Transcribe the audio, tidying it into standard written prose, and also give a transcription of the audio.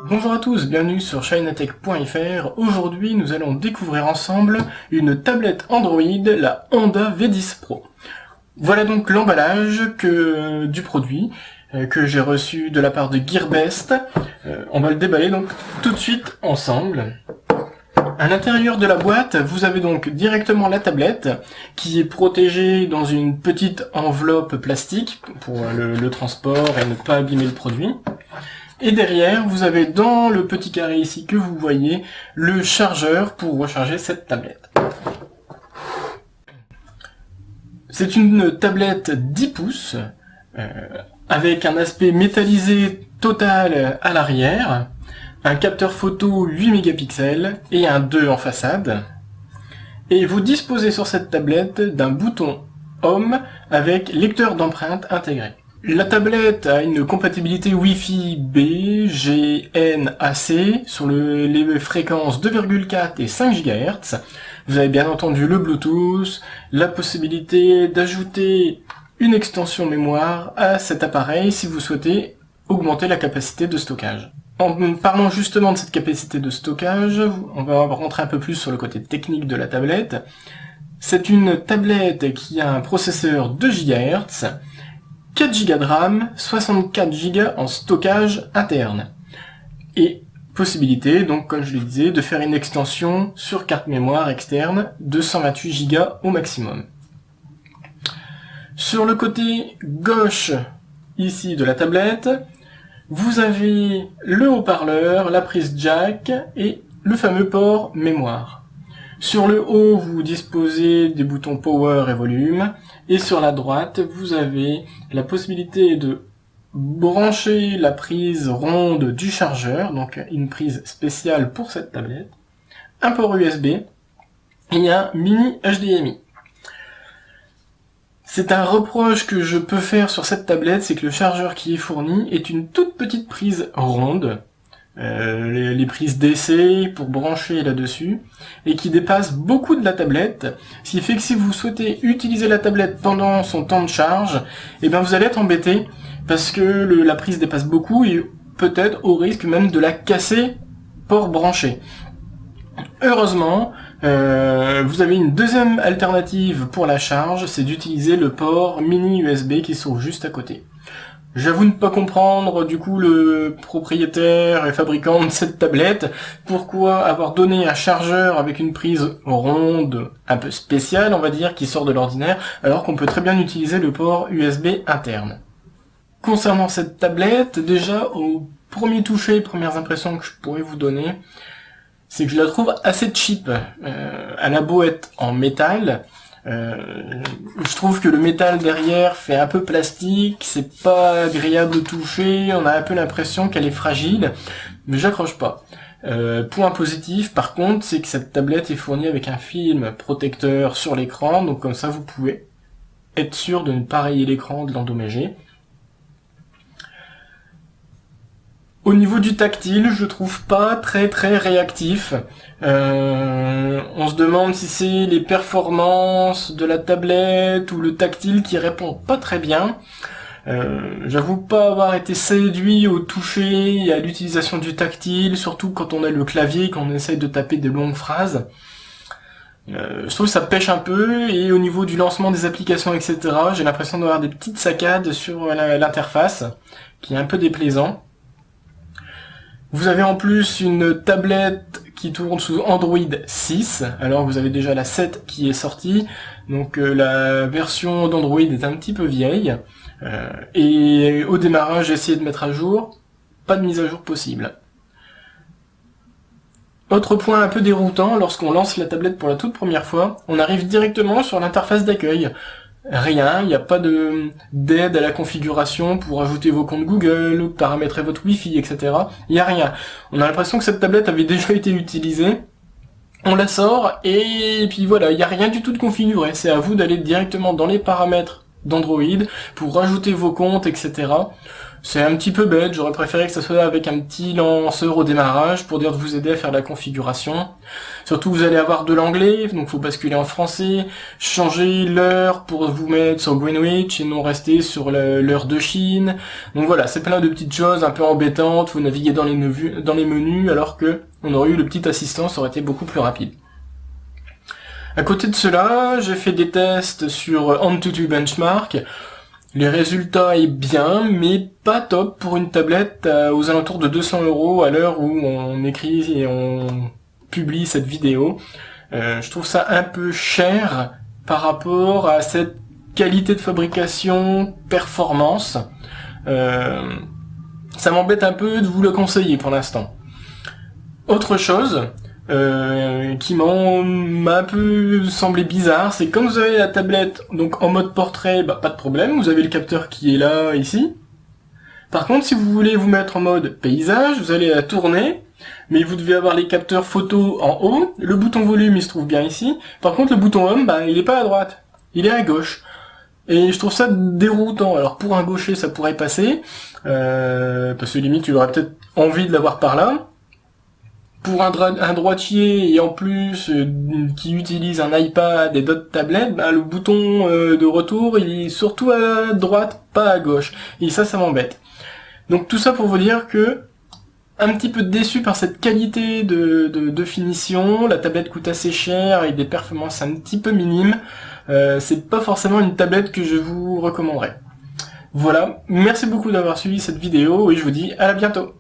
Bonjour à tous, bienvenue sur chinatech.fr. Aujourd'hui, nous allons découvrir ensemble une tablette Android, la Honda V10 Pro. Voilà donc l'emballage du produit que j'ai reçu de la part de Gearbest. On va le déballer donc tout de suite ensemble. À l'intérieur de la boîte, vous avez donc directement la tablette qui est protégée dans une petite enveloppe plastique pour le transport et ne pas abîmer le produit. Et derrière, vous avez dans le petit carré ici que vous voyez, le chargeur pour recharger cette tablette. C'est une tablette 10 pouces, avec un aspect métallisé total à l'arrière, un capteur photo 8 mégapixels et un 2 en façade. Et vous disposez sur cette tablette d'un bouton Home avec lecteur d'empreintes intégré. La tablette a une compatibilité Wi-Fi B, G, N, AC sur les fréquences 2,4 et 5 GHz. Vous avez bien entendu le Bluetooth, la possibilité d'ajouter une extension mémoire à cet appareil si vous souhaitez augmenter la capacité de stockage. En parlant justement de cette capacité de stockage, on va rentrer un peu plus sur le côté technique de la tablette. C'est une tablette qui a un processeur 2 GHz, 4 Go de RAM, 64 Go en stockage interne. Et possibilité, donc comme je le disais, de faire une extension sur carte mémoire externe de 128 Go au maximum. Sur le côté gauche, ici de la tablette, vous avez le haut-parleur, la prise jack et le fameux port mémoire. Sur le haut, vous disposez des boutons Power et Volume, et sur la droite, vous avez la possibilité de brancher la prise ronde du chargeur, donc une prise spéciale pour cette tablette, un port USB et un mini HDMI. C'est un reproche que je peux faire sur cette tablette, c'est que le chargeur qui est fourni est une toute petite prise ronde, les prises DC pour brancher là-dessus, et qui dépasse beaucoup de la tablette, ce qui fait que si vous souhaitez utiliser la tablette pendant son temps de charge, eh bien vous allez être embêté, parce que la prise dépasse beaucoup, et peut-être au risque même de la casser port branché. Heureusement, vous avez une deuxième alternative pour la charge, c'est d'utiliser le port mini USB qui se trouve juste à côté. J'avoue ne pas comprendre, du coup, le propriétaire et fabricant de cette tablette, pourquoi avoir donné un chargeur avec une prise ronde, un peu spéciale, on va dire, qui sort de l'ordinaire, alors qu'on peut très bien utiliser le port USB interne. Concernant cette tablette, déjà, au premier toucher, premières impressions que je pourrais vous donner, c'est que je la trouve assez cheap. Elle a beau être en métal, je trouve que le métal derrière fait un peu plastique, c'est pas agréable au toucher, on a un peu l'impression qu'elle est fragile, mais j'accroche pas. Point positif par contre, c'est que cette tablette est fournie avec un film protecteur sur l'écran, donc comme ça vous pouvez être sûr de ne pas rayer l'écran, de l'endommager. Au niveau du tactile, je trouve pas très réactif. On se demande si c'est les performances de la tablette ou le tactile qui répond pas très bien. J'avoue pas avoir été séduit au toucher et à l'utilisation du tactile, surtout quand on a le clavier, quand on essaye de taper des longues phrases. Je trouve que ça pêche un peu, et au niveau du lancement des applications, etc., j'ai l'impression d'avoir des petites saccades sur l'interface, qui est un peu déplaisant. Vous avez en plus une tablette qui tourne sous Android 6, alors vous avez déjà la 7 qui est sortie, donc la version d'Android est un petit peu vieille, et au démarrage j'ai essayé de mettre à jour, pas de mise à jour possible. Autre point un peu déroutant, lorsqu'on lance la tablette pour la toute première fois, on arrive directement sur l'interface d'accueil. Rien, il n'y a pas d'aide à la configuration pour ajouter vos comptes Google, ou paramétrer votre Wi-Fi, etc. Il n'y a rien. On a l'impression que cette tablette avait déjà été utilisée. On la sort, et puis voilà, il n'y a rien du tout de configuré. C'est à vous d'aller directement dans les paramètres d'Android pour rajouter vos comptes, etc. C'est un petit peu bête, j'aurais préféré que ça soit avec un petit lanceur au démarrage pour dire de vous aider à faire la configuration. Surtout vous allez avoir de l'anglais, donc faut basculer en français, changer l'heure pour vous mettre sur Greenwich et non rester sur l'heure de Chine. Donc voilà, c'est plein de petites choses un peu embêtantes, vous naviguez dans les menus alors que on aurait eu le petit assistant, ça aurait été beaucoup plus rapide. À côté de cela, j'ai fait des tests sur AnTuTu Benchmark. Les résultats est bien, mais pas top pour une tablette aux alentours de 200 € à l'heure où on écrit et on publie cette vidéo. Je trouve ça un peu cher par rapport à cette qualité de fabrication, performance. Ça m'embête un peu de vous le conseiller pour l'instant. Autre chose qui m'a un peu semblé bizarre, c'est quand vous avez la tablette donc en mode portrait, bah pas de problème, vous avez le capteur qui est là, ici. Par contre, si vous voulez vous mettre en mode paysage, vous allez la tourner, mais vous devez avoir les capteurs photo en haut, le bouton volume il se trouve bien ici, par contre le bouton home, bah il est pas à droite, il est à gauche. Et je trouve ça déroutant. Alors pour un gaucher ça pourrait passer, parce que limite tu aurais peut-être envie de l'avoir par là. Pour un droitier et en plus qui utilise un iPad et d'autres tablettes, bah, le bouton de retour il est surtout à droite, pas à gauche. Et ça m'embête. Donc tout ça pour vous dire que un petit peu déçu par cette qualité de finition. La tablette coûte assez cher avec des performances un petit peu minimes. C'est pas forcément une tablette que je vous recommanderais. Voilà, merci beaucoup d'avoir suivi cette vidéo et je vous dis à bientôt.